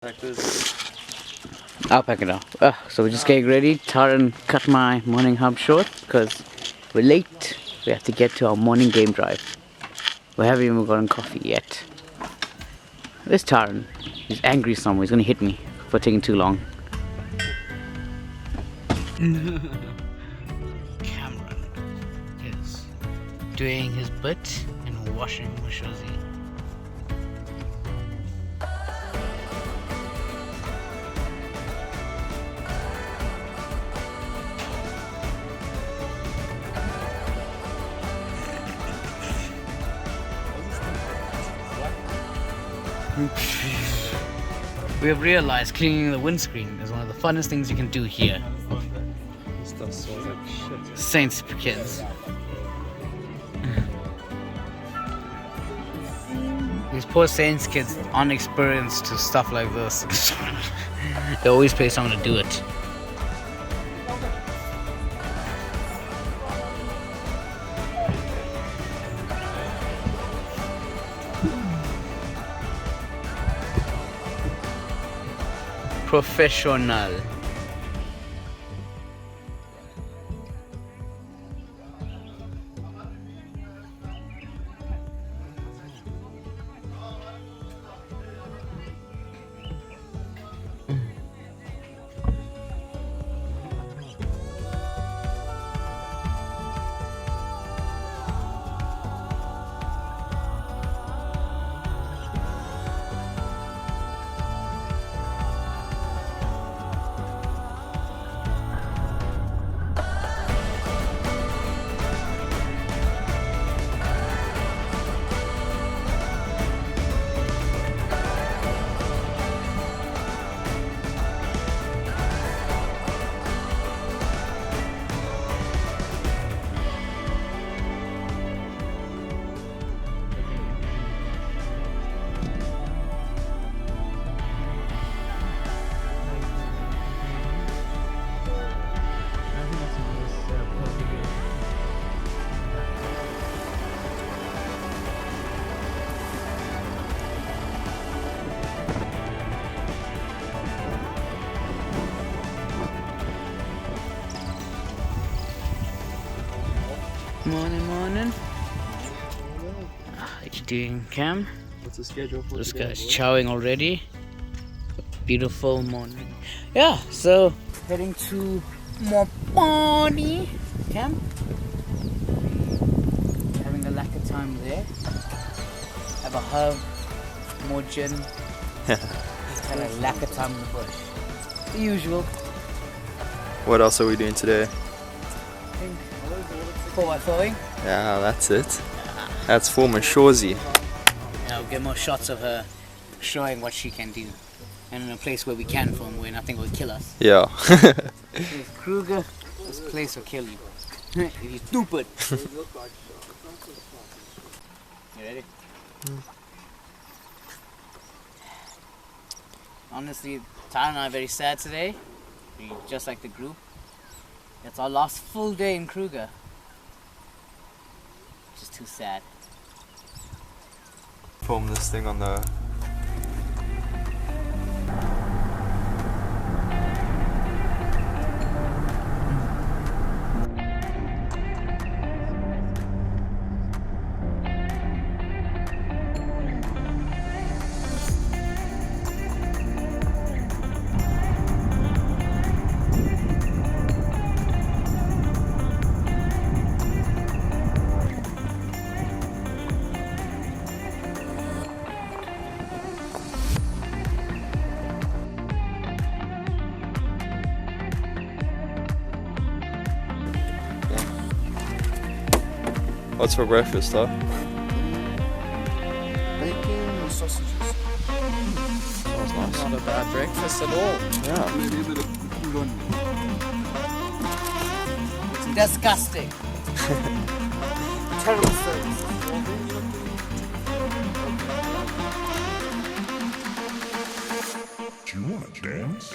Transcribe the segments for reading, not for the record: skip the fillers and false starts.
Like this. I'll pack it up. So we're just getting ready. Taran cut my morning hub short because we're late. We have to get to our morning game drive. We haven't even gotten coffee yet. Where's Taran? He's angry somewhere. He's gonna hit me for taking too long. Cameron is doing his bit and washing Mushozi. We have realized cleaning the windscreen is one of the funnest things you can do here. This stuff smells like shit. Saints for kids. These poor Saints kids aren't experienced to stuff like this. They always pay someone to do it. Professional. Morning. How you doing, Cam? What's the schedule for This today, guy's boy? chowing already. Beautiful morning. Yeah, so heading to Mopani. Cam? Having a lack of time there. Have a hug, more gin. Had a lack of time in the bush. The usual. What else are we doing today? Forward throwing. Yeah, that's it. That's former Shorzy. I'll get more shots of her showing what she can do. And in a place where we can film, where nothing will kill us. Yeah. If Kruger, this place will kill you. If you're stupid. You ready? Honestly, Tara and I are very sad today. We just like the group. It's our last full day in Kruger. Which is too sad. Film this thing on the... What's for breakfast, huh? Bacon and sausages. Sounds nice. Not a bad breakfast at all. Yeah. Maybe a bit of kulon. It's disgusting. Terrible service. Do you want to dance?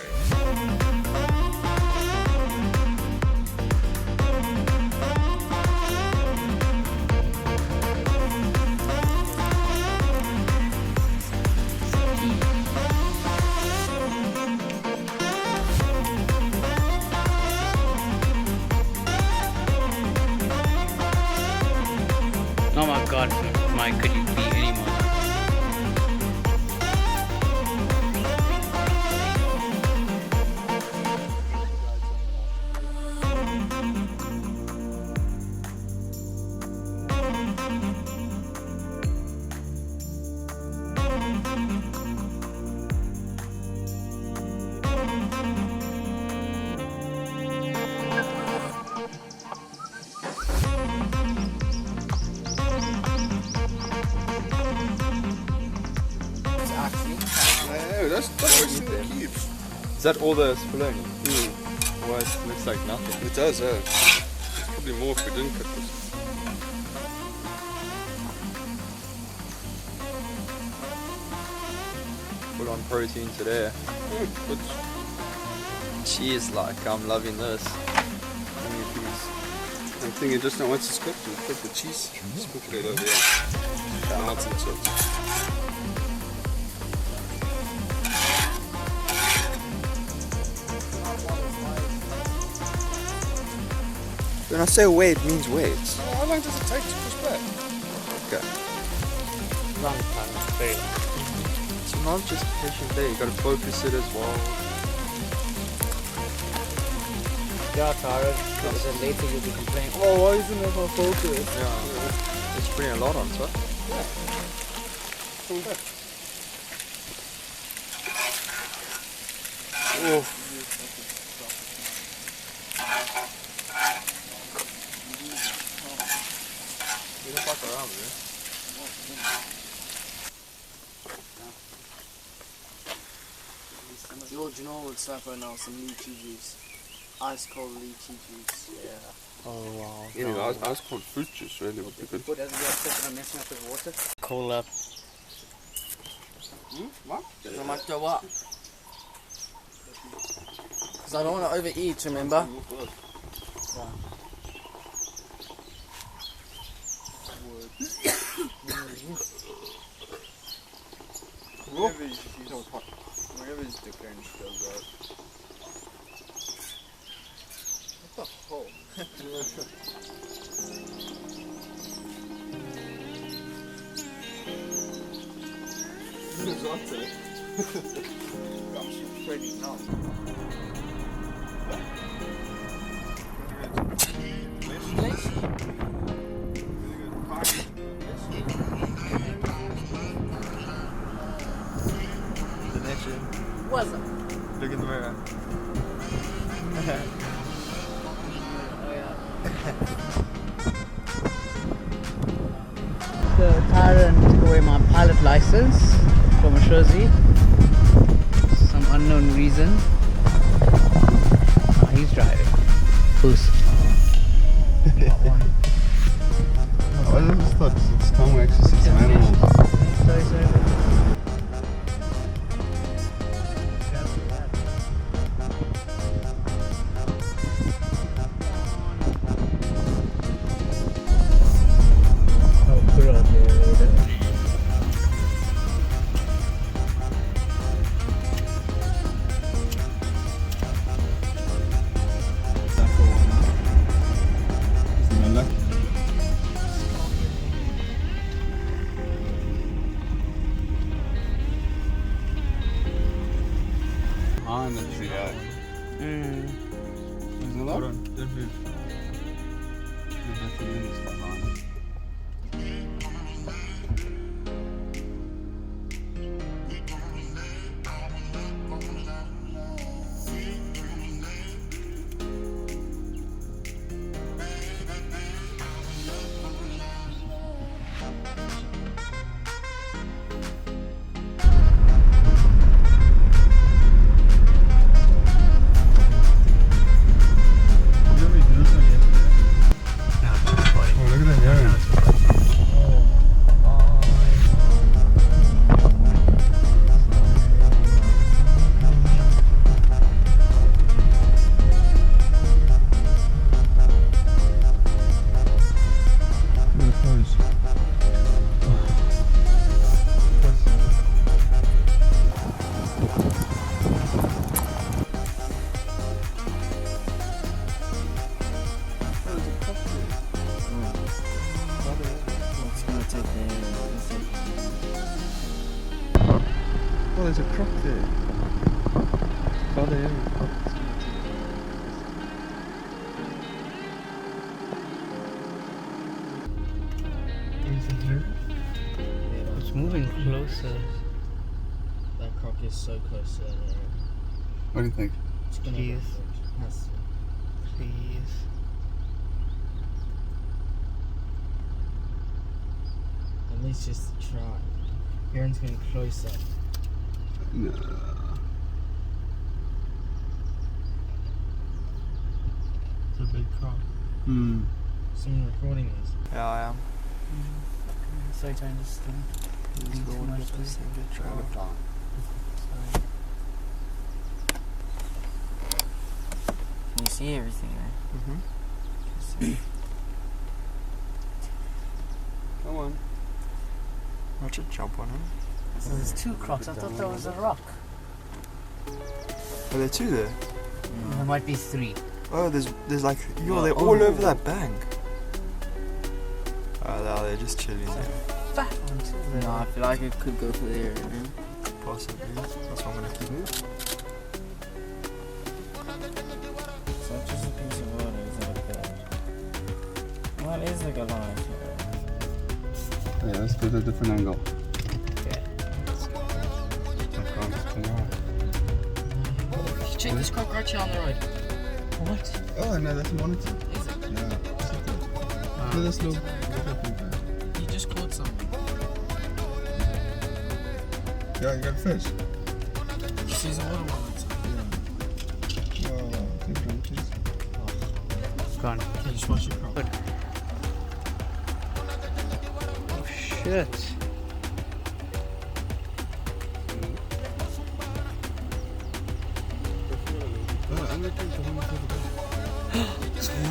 my could you be any more? No, that's just the cubes. Is that all the spolone? Well, it looks like nothing. It does, yeah. There's probably more if we didn't cut this. Put on protein today. But Cheese, like I'm loving this. I'm thinking just now once it's cooked, we'll put the cheese. Just put it over here. Nuts and salt. When I say wait, it means wait. How long does it take to push back? Okay. Long time. Very long. It's not just pushing there, you gotta focus it as well. Yeah, Tara, because then later you'll be complaining, oh, why isn't it for focus? Yeah. It's putting a lot on top. Pull back. Oh. You don't fuck around with it. Yo, do you know what it's like right now? Some lychee juice. Ice cold lychee juice. Yeah. Oh, wow. Anyway, I was called fruit juice really would be good. Put as we are messing up with water. Cola. What? No matter what. Because I don't want to overeat, remember? Wherever his dick range goes out. What the hell? I'm pretty numb. What's up? Look in the mirror. The tyrant took away my pilot license from a Jersey. Some unknown reason. Oh, he's driving. Who's? I just thought it's time we actually see some animals. Sorry. On the tree, yeah. There's a lot. Hold on, don't move. There's definitely any stuff on. Oh, look at that, yeah. Father, yeah. It's moving closer. That cock is so close to that area. What do you think? It's gonna Please. go for it. Has to. Please. At least just try. Aaron's getting closer. No. It's a big cock. Hmm. Someone recording this. Yeah, I am. Sorry to understand. Too much, please. Can you see everything there? Mm-hmm. Come on. I should jump on him. So there's two crocs. I thought that was a rock. Are there two there? There might be three. Oh, there's like, yo, they're all over that bank. Oh, they're just chilling there. Back onto the... No, I feel like it could go for there. Possibly. That's why I'm gonna keep moving. So it's just a piece of water, is that a bed? Well, it is like a line. Yeah, let's do a different angle. Yeah. Check this cockroach on the right. What? Oh, no, that's a monitor. Is it? Yeah. Do this little. You just caught something. Yeah, you got a fish. She's a water monitor. Yeah. Oh, take one, please. Gone. Okay, just watch your crop. Oh shit. I'm gonna take the one over there. It's one.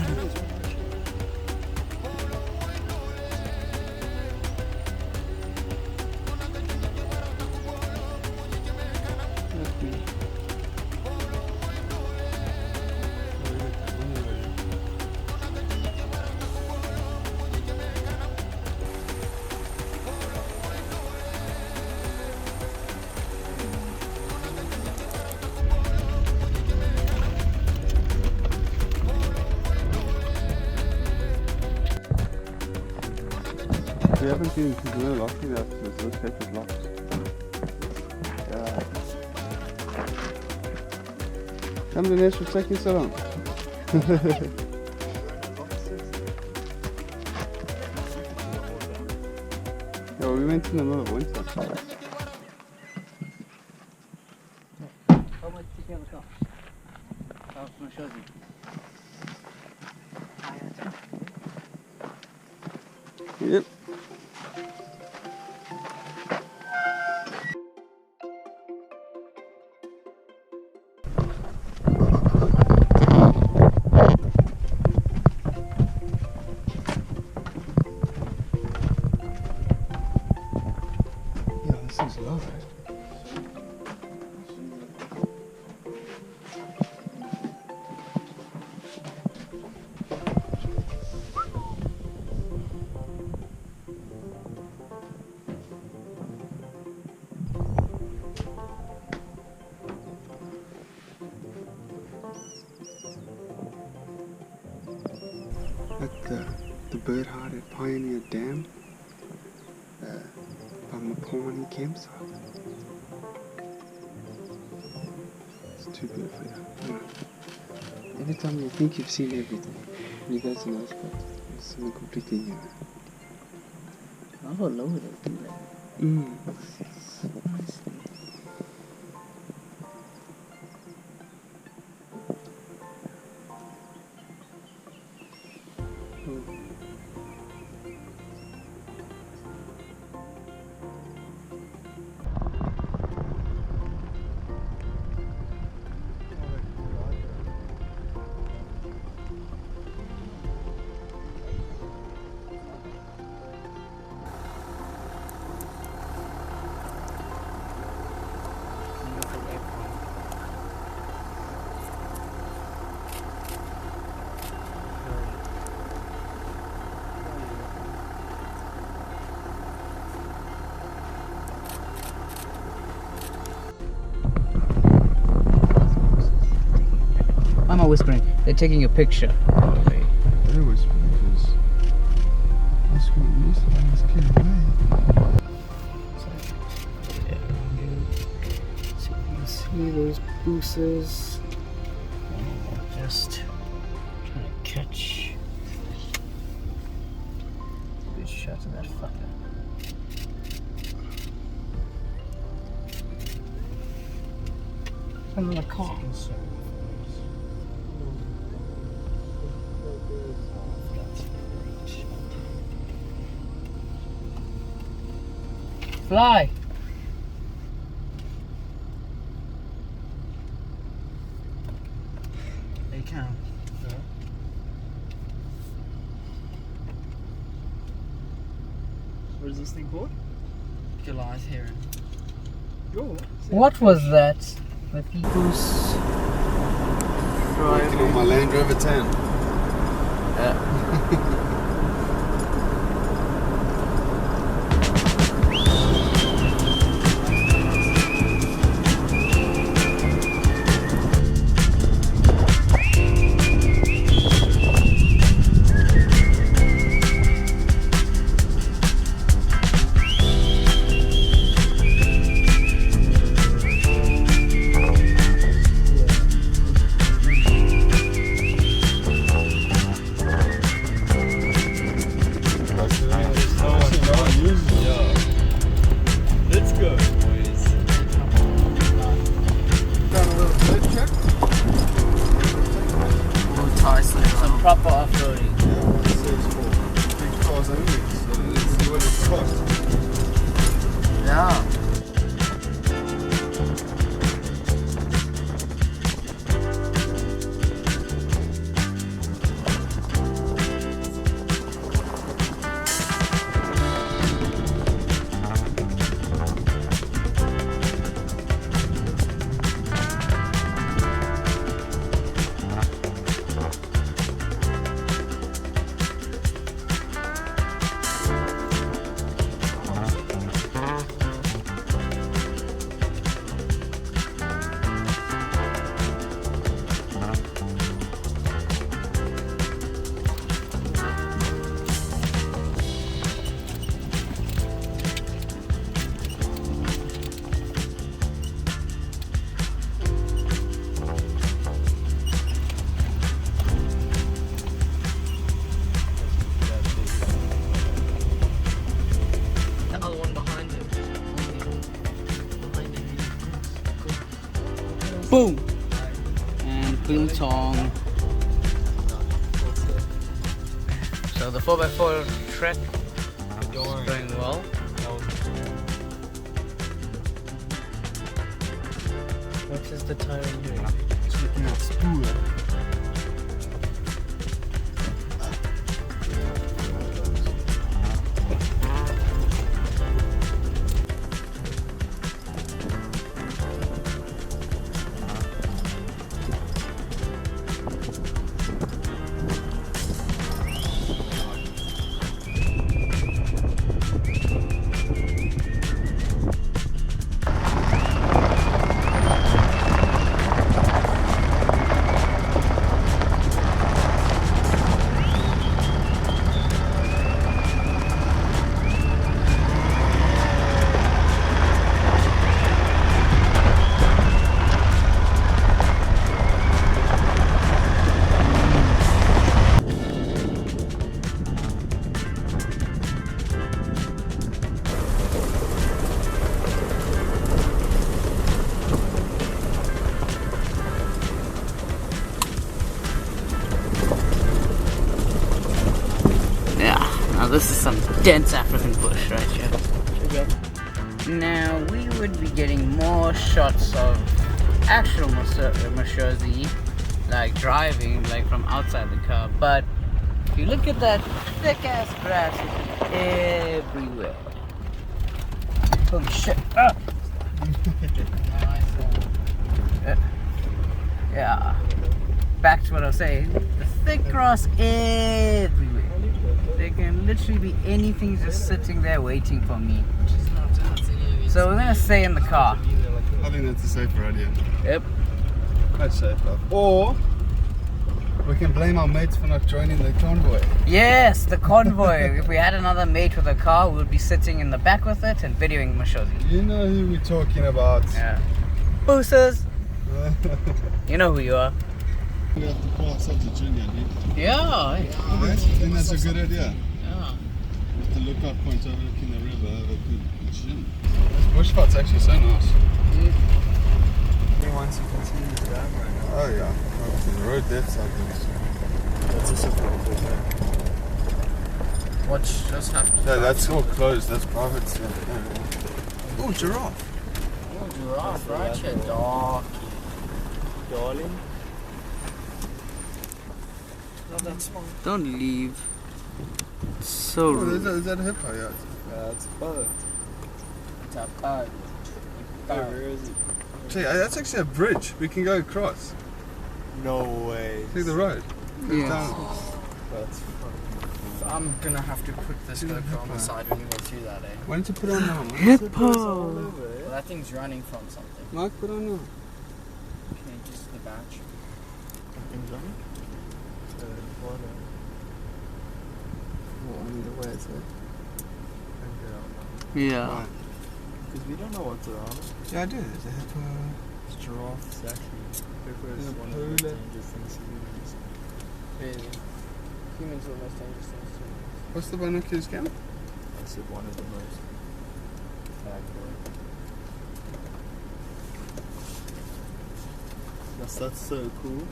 We haven't been to do locking that because this gate is locked. Yeah. Come to Nest, we're taking so long. Yeah, well, we went in the middle of winter. How much did you have a car? How much shows you? Yep. Yeah, this is lovely. At the bird hide at Pioneer Dam, by Mapawani campsite. It's too beautiful. Yeah. Every time you think you've seen everything, you go to another spot. It's something completely new. How low would it be like? Mm. not whispering. They're taking a picture. They're whispering because that's what it is. Let's get away. So you can see those boosters. Just trying to catch a good shot of that fucker. Another car. Fly! They can. What is this thing called? Goliath Heron. What was that? The people's Working on my Land Rover 10. some proper off-roading. Yeah. Boom! And biltong. So the 4x4 trek is going well. What is the time doing? It's looking at spool. This is some dense African bush right here. Okay. Now we would be getting more shots of actual Mashozi, like driving, like from outside the car. But if you look at that thick ass grass, it's everywhere. Holy shit! Ah. Yeah. Back to what I was saying. The thick grass everywhere. There can literally be anything just sitting there waiting for me. So we're gonna stay in the car. I think that's a safer idea. Yep. That's safer. Or We can blame our mates for not joining the convoy. Yes, the convoy. If we had another mate with a car, we would be sitting in the back with it and videoing Mashozi. You know who we're talking about. Yeah. Boosters! You know who you are. We have to pull ourselves a junior, dude. Yeah. I think that's a good idea. Yeah. The lookout point overlooking the river have a good gym. This bushpart's actually so nice. Once you can see the dam right now. Oh yeah. Oh, the road depths I think. That's just a private there. Watch, just have to. Yeah, that's all closed. That's private. Oh, giraffe. Oh, giraffe, right here, dog. Darling. Not that small. Don't leave. It's so Oh, rude. is that a hippo? Yeah. Yeah, it's a bird. It's a bird. Where is it? Gee, that's actually a bridge. We can go across. No way. See the road? Yeah. Down. That's fucking cool. I'm gonna have to put this See the GoPro on the hippo? side when we go through that, eh? Why don't you put it on now, man? Hippo! Well, that thing's running from something. Mark, put it on now. Okay, just the batch. Something's on it? Water. Oh, I need to wear it, Yeah. Right. Because we don't know what's around. Yeah, I do. There's a hippo. It's giraffe, exactly. Hippo is Yeah, one of the most polar. dangerous things to use. Really. Humans are the most dangerous things to do. What's the binoculars cam? I said one of the most. That's so cool.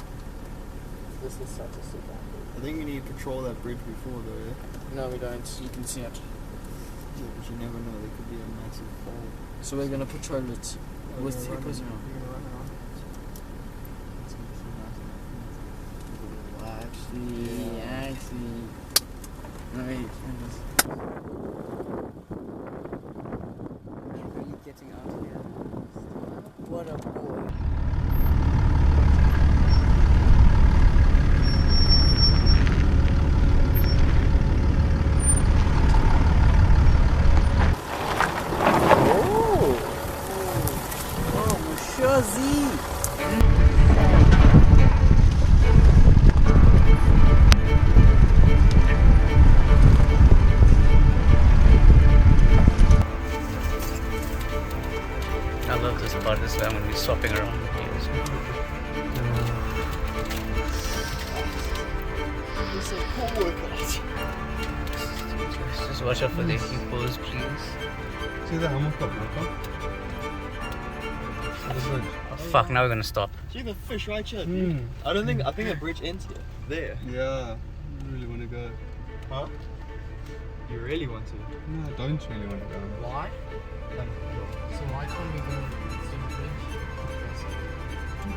This is such a super. I think we need to patrol that bridge before though, yeah? No, we don't. You can see it. Yeah, but you never know, there could be a massive fall. So we're gonna patrol it with We're hippos gonna around. run around. It's gonna be so nice and Actually. No, wait. Really getting out here. What a boy. I love this part. This is where I'm going to be swapping around with you. Just watch out for the hippos, please. See the hammock up there? The bridge. Oh, fuck, now we're going to stop. See the fish right here, dude. I think the bridge ends here. There. Yeah. I really want to go. Huh? You really want to? No, I don't really want to go. Why? So why can't we go to the bridge?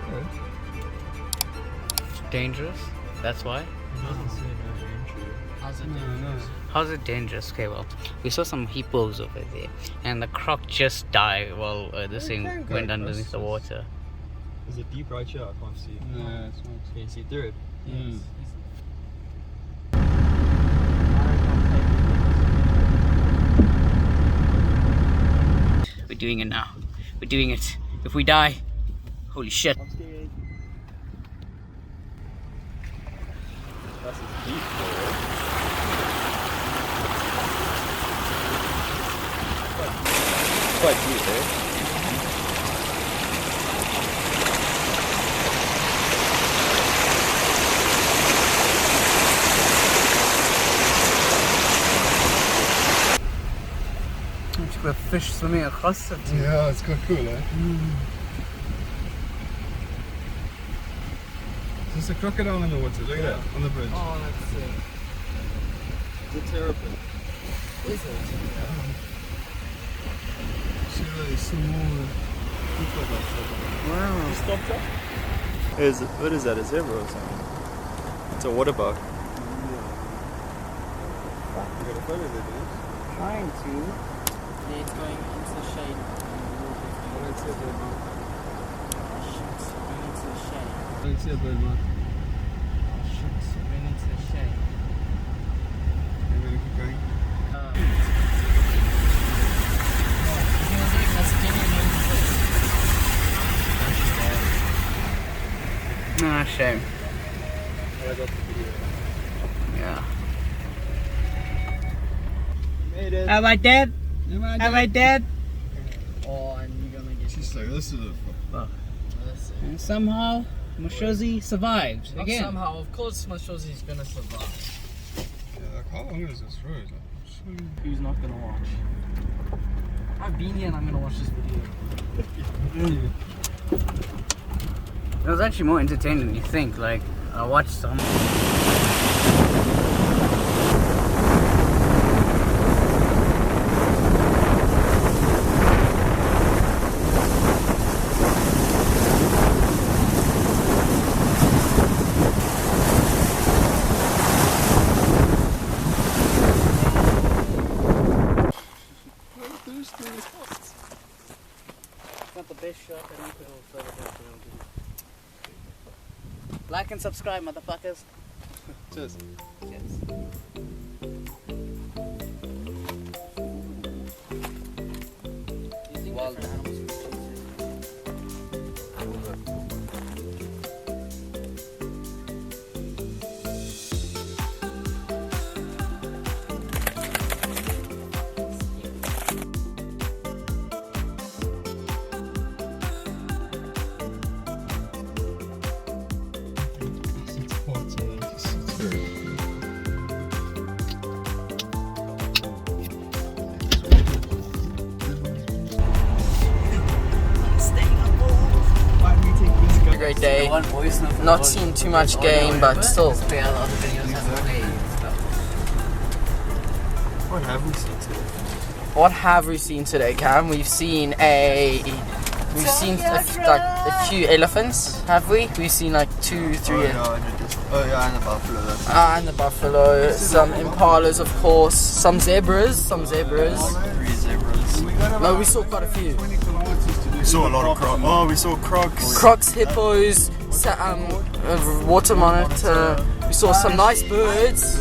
Okay. It's dangerous. That's why. It doesn't say no entry. How's it No, dangerous? How's it dangerous? Okay, well, we saw some hippos over there, and the croc just died while this thing can go went across underneath the this. water. There's a deep right here, I can't see. No, it's not. Can you see through it? Mm. We're doing it now. We're doing it. If we die, holy shit. I'm scared. That's a deep though. Quite deep, eh? A fish swimming across it. Yeah, it's quite cool, eh? There's a crocodile in the water. Look at that, on the bridge. Oh, that's sick. It's a terrapin. Is it? See those small. Wow. You stopped up? What is that? A zebra or something? It's a water bug. You got a photo there, dude? Trying to. Yeah, it's going into the shade. I don't see a bird, man. Shoot, going into the shade. I don't see a bird, man. Shoot, going into the shade. I'm gonna keep going. Ah, shame. I got the video. Yeah. Made it. Am I dead? Am I dead? Oh, and you're gonna get She's like, this is a And somehow, Mushozi survived Not again. somehow, of course, Mashozi's gonna survive. Yeah, like, how long is this road? Who's not gonna watch? I've been here and I'm gonna watch this video. It was actually more entertaining than you think. Like, I watched some. Not the best shot, I think it'll further back around. Like and subscribe, motherfuckers. Cheers. Yes. Wild animals. A great day. Not seen too much game, but still. What have we seen today? What have we seen today, Cam? We've seen a few elephants, have we? We've seen like 2, 3. And the buffalo. And the buffalo, some impalas, of course, some zebras. 3 zebras. No, we saw quite a few. We saw a lot of crocs. Oh, we saw crocs. Crocs, hippos, water monitor. We saw some nice birds.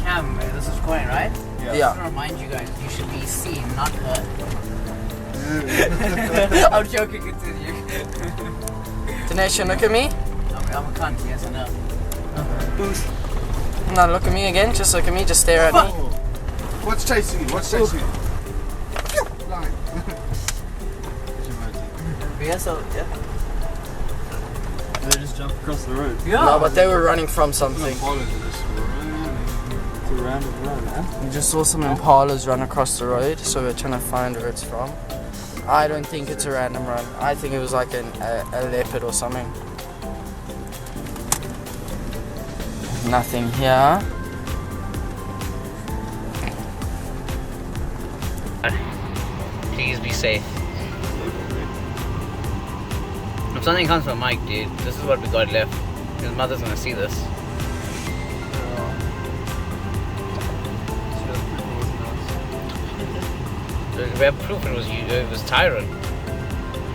Cam, this is Coin, right? Yeah. I want to remind you guys, you should be seen, not heard. I'm joking, continue. Dinesh, look at me. I'm a cunt, yes I know. No, look at me again. Just look at me. Just stare at me. What's chasing you? What's chasing you? Line. Yeah, so, yeah. They just jumped across the road. Yeah. No, but they were running from something. It's a random run, man. We just saw some impalas run across the road, so we're trying to find where it's from. I don't think it's a random run. I think it was like a leopard or something. Nothing here. Please be safe. If something comes from Mike, dude, this is what we got left. His mother's gonna see this. We have proof it was you. It was Tyron.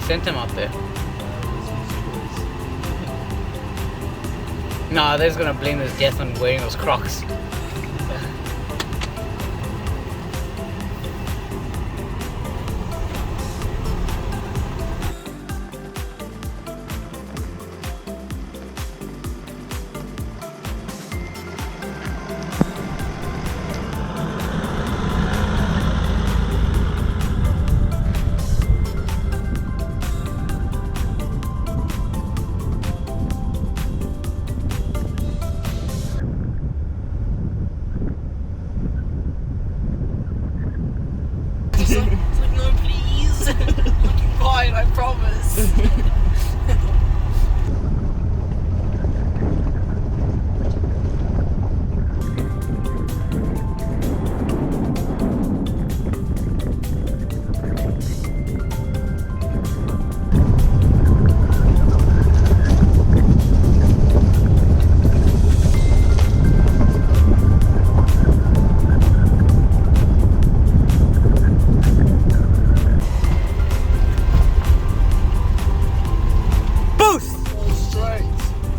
Sent him out there. Nah, they're just gonna blame his death on wearing those Crocs. It's like, no, please. Fine, I promise.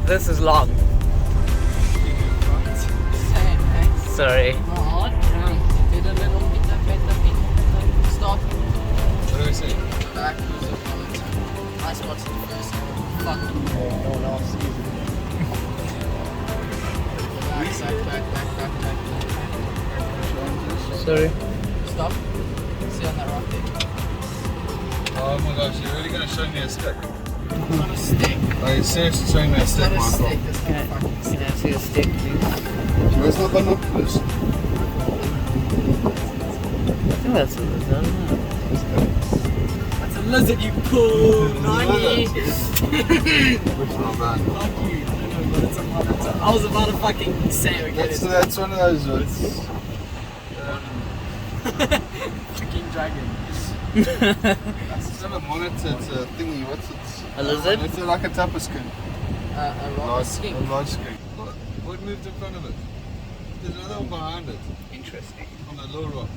This is long. Sorry. Stop. What do we say? Back. I spotted the first. Fuck. No one else. Sorry. Stop. See on that rock there. Oh my gosh, you're really gonna show me a stick? It's not a stick. Are you seriously showing me a It's stick, not a Michael? stick. It's not a fucking stick. Can I see a stick, please? Where's my binoculars? I think that's a lizard. That's a lizard, you cool. Nani. Which one, man? Fuck you. I know, but it's a monitor. I was about to fucking say okay. That's one of those ones. Fucking dragon. It's not a monitor, it's a thingy. What's it? A lizard? It's like a tapper screen. A rock skink. A large screen. What moved in front of it? There's another one behind it. Interesting. On the low rock.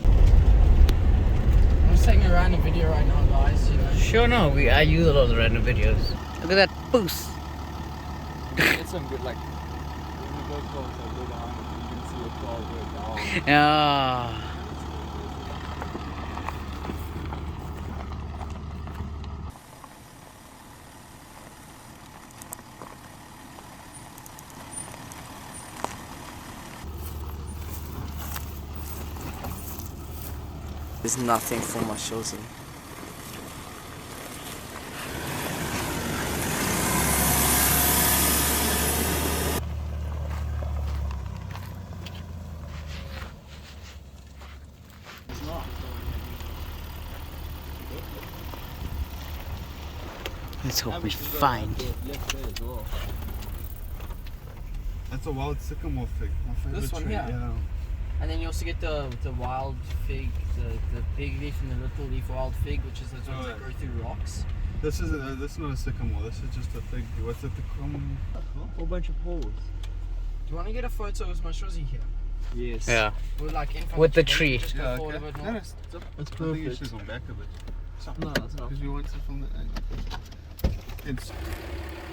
I'm just taking a random video right now, guys. You know. Sure, no. I use a lot of random videos. Look at that boost. It's some good, like, when you go close, I go down and you can see a cloud go down. Yeah. There's nothing for my shows in. Let's hope we find. That's a wild sycamore fig. My favorite This one tree. here? Yeah. And then you also get the wild fig, the big leaf and the little leaf wild fig, which is those ones that go through rocks. This is not a sycamore. This is just a fig. What's it? The Whole bunch of holes. Do you want to get a photo with my shozzy here? Yes. Yeah. We're like in front With of the you, tree. Just go Yeah, forward okay. a bit No, more. no, stop. That's I think you perfect. should go back a bit. No, that's not. Because we want to film the. It's.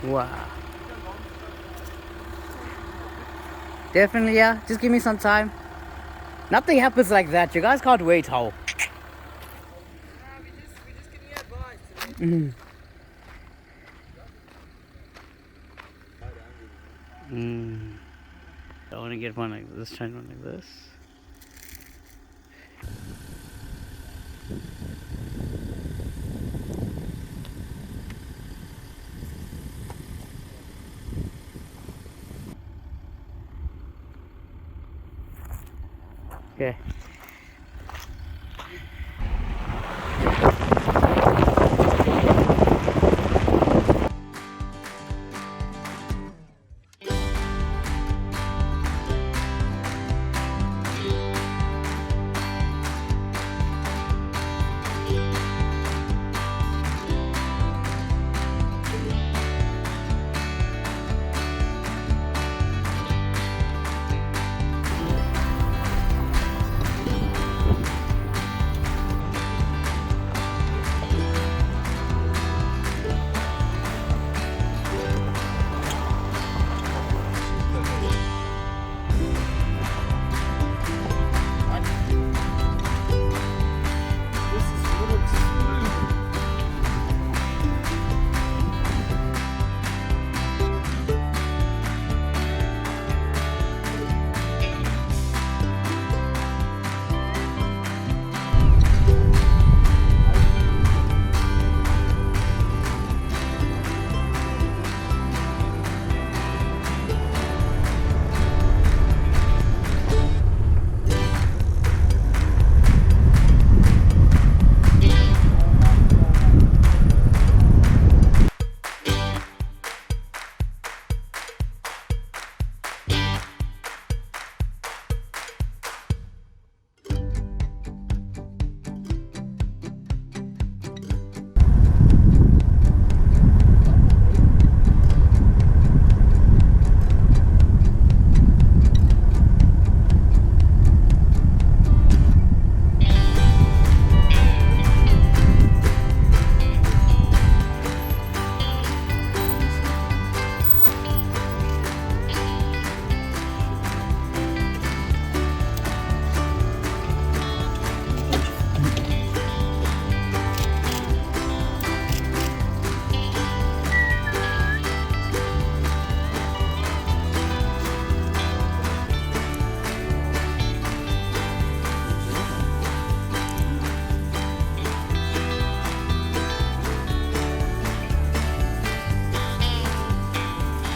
Wow. Definitely, yeah. Just give me some time. Nothing happens like that. You guys can't wait, how? We just give you advice. Mm. I want to get one like this, try one like this. Okay.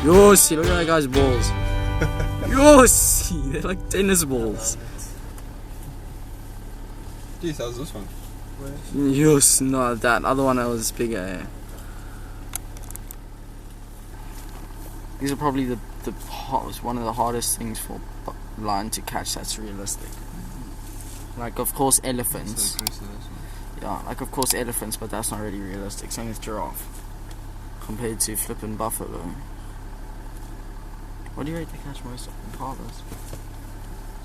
Yossi, look at that guy's balls. Yossi, they're like tennis balls. Jeez, how's this one? Yes, no, that other one that was bigger. Yeah. These are probably one of the hardest things for lion to catch that's realistic. Like, of course, elephants. Yeah, like, of course, elephants, but that's not really realistic. Same with giraffe. Compared to flipping buffalo. What do you rate to catch most impalas?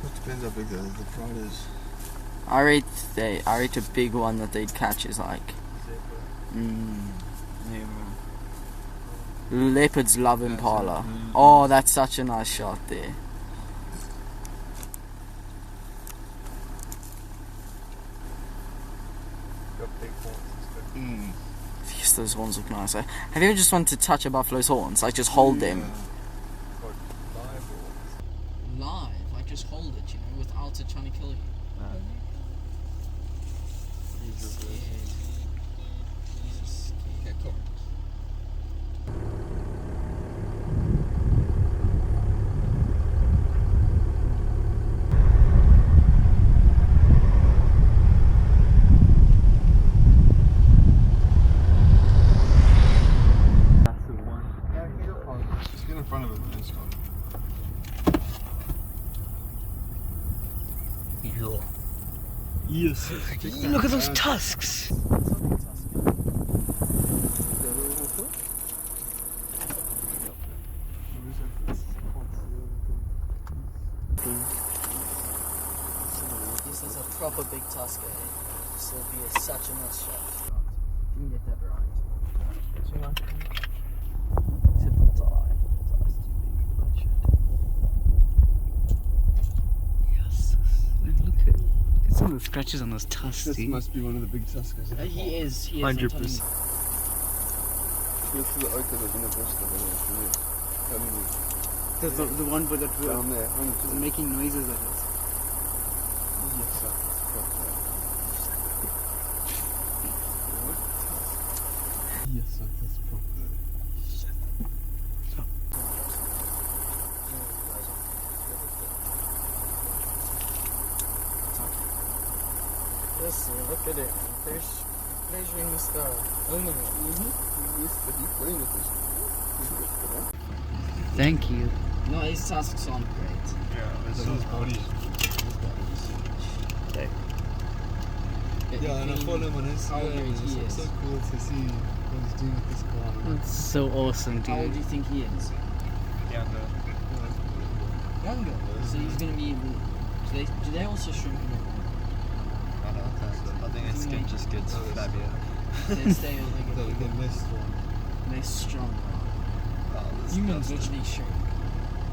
It depends how big the pride is. I rate a big one that they'd catch is like leopards love impala. Oh, that's such a nice shot there. Yes, those horns look nice. Have you ever just wanted to touch a buffalo's horns? Like, just hold them. Live, like, just hold it, you know, without it trying to kill you. Just get in front of it and stop. Yes. Look at those tusks. This is a proper big tusker. This will be such a nice shot. Didn't get that right. Except the tie. The tie's too big for that shit. Yes. Look at some of the scratches on those tusks. This See? must be one of the big tuskers. He is. 100%. Go through the oak that was in the bush the village. Telling you. That's the one that Down there. was making noises at us. Yes, sir. Yes, sir. That's proper. Yes, look at it. There's measuring the star. Thank you. No, his tusks aren't great. Yeah, This is body. Yeah, and I follow him on Instagram. It's so cool to see what he's doing with this car. That's so awesome, How old do dude. you think he is? younger. Younger. So he's gonna be even. Do they also shrink in it? I don't think. I think his skin just gets flabbier. They stay or they They're get less strong. they're strong. Oh, this Humans bastard. literally shrink.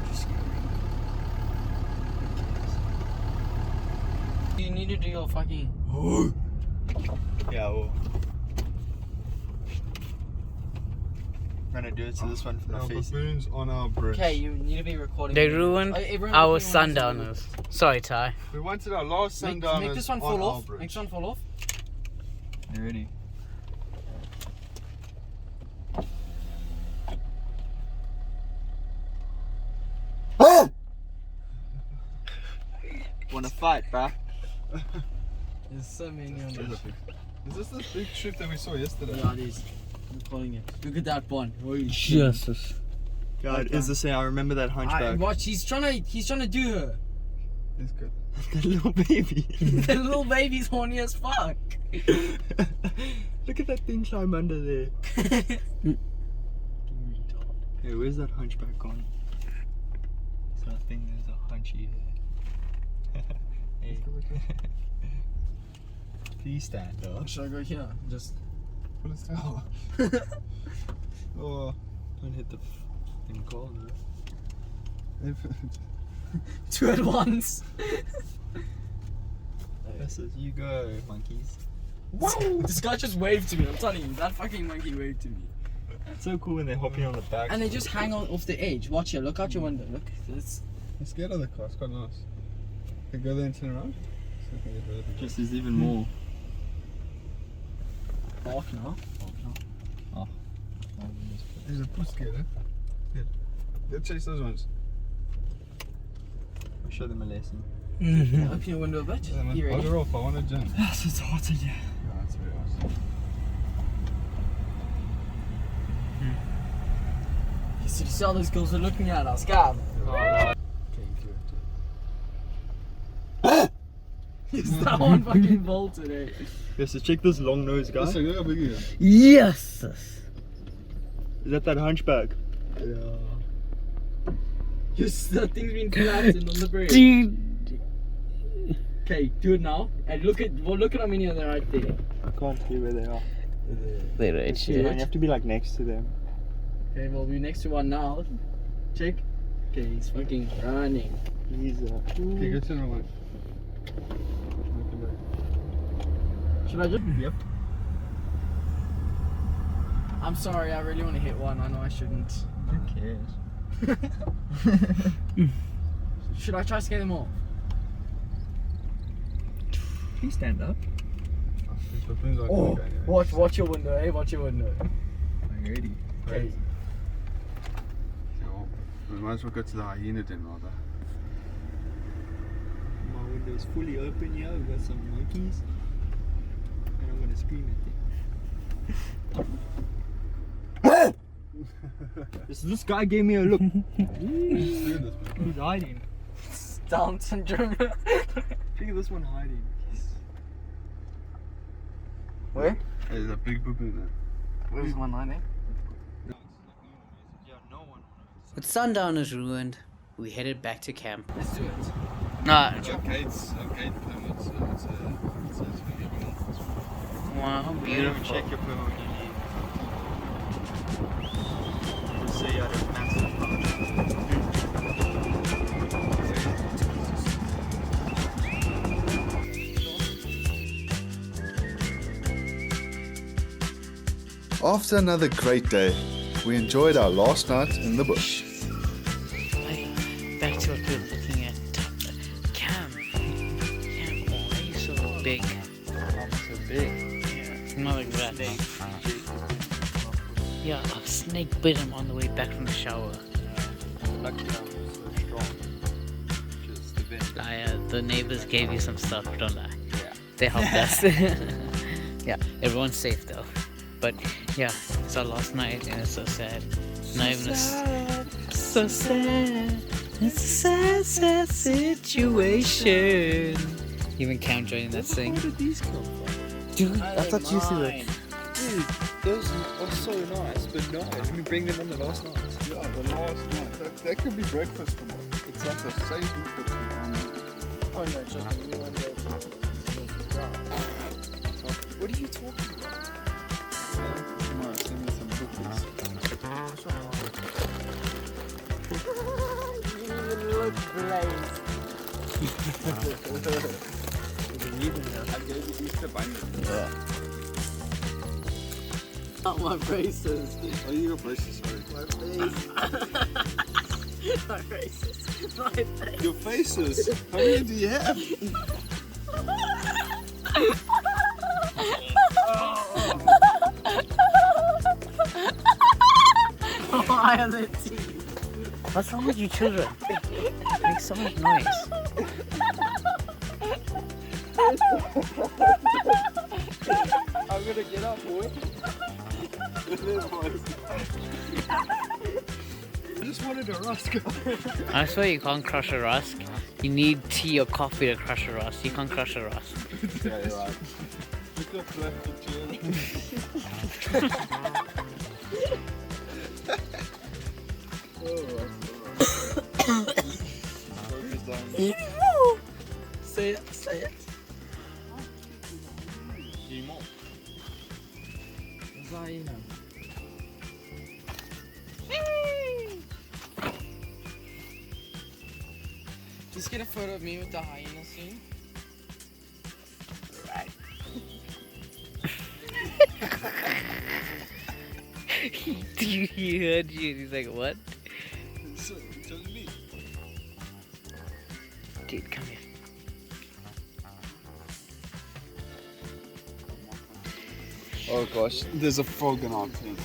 Just scary. You need to do your fucking. Yeah, well. I'm gonna do it to this one for my Our face. baboons on our bridge. Okay, you need to be recording. They ruined Everyone our wants to- Sundowners. Sorry, Ty. We wanted our last Sundowners Make this one on fall our off. bridge. Make this one fall off. You ready? Wanna fight, bruh? There's so many on this. Is this the big ship that we saw yesterday? Yeah, it is. I'm calling it. Look at that one. Jesus. God, is the same. I remember that hunchback. Watch, he's trying to do her. It's good. The little baby. The little baby's horny as fuck. Look at that thing climb under there. Hey, where's that hunchback gone? So I think there's a hunchy there. Hey. Please stand up. Should I go here? Just. Pull us down. Oh. Don't hit the thing cold. Two at once. This is you go, monkeys. Whoa! This guy just waved to me. I'm telling you, that fucking monkey waved to me. It's so cool when they're hopping on the back. And they just hang on off the edge. Watch here. Look out your window. Look. This. I'm scared of the car. It's quite nice. Can I go there and turn around? So I can get rid of it. Just there's even more. Bark now. Oh. There's a puss scared, eh? Let's chase those ones. I'll show them a lesson. Open your window a bit. You ready? Bugger off, I want to jump. Yes, it's hot in here. Yeah, that's very awesome. You see all those girls are looking at us, Gab. Okay, Is that one fucking bolted, eh? Yes, so check this long nose guy. Listen, look how big he is. Yes! Is that hunchback? Yeah. Yes, that thing's been flattened on the bridge. Dude! Okay, do it now. And look at how many are there right there. I can't see where they are. They're right You here. have to be like next to them. Okay, we'll be next to one now. Check. Okay, he's fucking running. He's Okay, get to the one. Should I just? Yep. I'm sorry, I really want to hit one. I know I shouldn't. Who cares? Should I try to scare them off? Please stand up. Oh, watch your window, eh? Watch your window. I'm ready. Okay. We might as well go to the hyena den rather. My window's fully open here. We've got some monkeys. And I'm gonna scream at them. This guy gave me a look. He's hiding. Down syndrome. Look at this one hiding. Where? There's a big boob in there. Where's one hiding? Yeah, no one knows. With Sundowners ruined, we headed back to camp. Let's do it. Nah, It's gates, gate permits, so it's wow, You don't beautiful. check your permit when you leave. Just say you had a massive After another great day, we enjoyed our last night in the bush. Back to what we were looking at. Cam. Cam, why are you so big? I'm so big. Yeah, not like that. Yeah, a snake bit him on the way back from the shower. Lucky I'm so strong. Just the best. Liar, the neighbors gave you some stuff, don't lie. Yeah. They helped us. Yeah, everyone's safe though. But yeah, it's our last night and it's so sad. Not even a so sad. It's a sad, sad situation. Even Cam joining that thing. Where did these come from? Dude, I thought you said that. Dude, those are so nice, but no, let me bring them on the last night. Yeah, the last night. That could be breakfast tomorrow. It's like a saving for Oh no, just a new one. What are you talking about? tomorrow. Send me some cookies. You look blazed. I gave you Easter bunny. Not my braces. Oh, you got braces, sorry. My face. My braces. My face. Your faces. How many do you have? Why are they teeth? What's wrong with you children? Make so much noise. I'm gonna get up, boy. I just wanted a rusk. I swear you can't crush a rusk. You need tea or coffee to crush a rusk. You can't crush a rusk. Yeah, you're right. Look up left the Say it, say it. Hyena. Just get a photo of me with the hyena scene. Right. Dude, he heard you. He's like, what? So, tell me. Dude, come here. Oh gosh, there's a frog in our tent.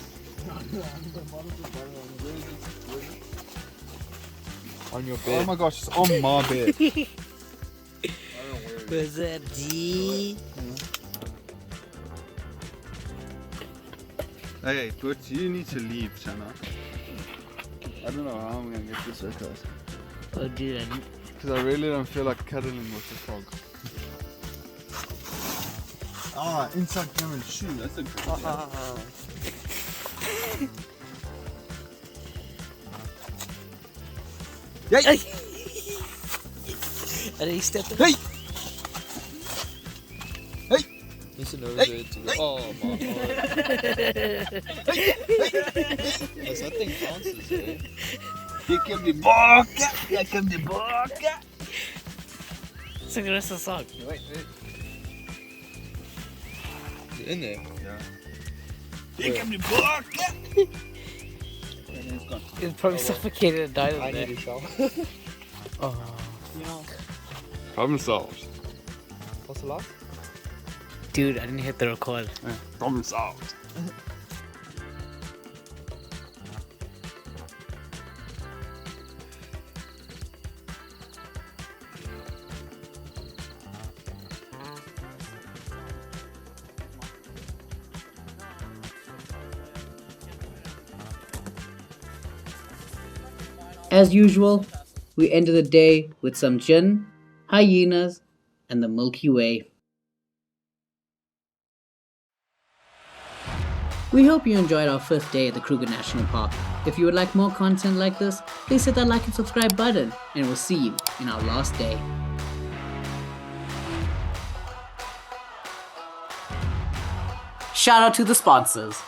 On your Oh bed. my gosh, it's on my bed. What's up, G? Hey, but you need to leave, Shanna. I don't know how I'm gonna get this across. Oh, dude, Because I really don't feel like cuddling with the frog. Ah, inside Cameron's shoe. That's a good one. Hey! And he stepped in. Hey! Listen over it. Oh my god. Yes, that thing bounces, eh? Here come the boka! Here come the boka! Sing the rest of the song. Wait. Is it in there? Here come the boka! It's probably suffocated and died I in there. need a shower. Problem solved. What's the last? Dude, I didn't hit the record. Problem solved. As usual, we ended the day with some gin, hyenas, and the Milky Way. We hope you enjoyed our fifth day at the Kruger National Park. If you would like more content like this, please hit that like and subscribe button, and we'll see you in our last day. Shout out to the sponsors.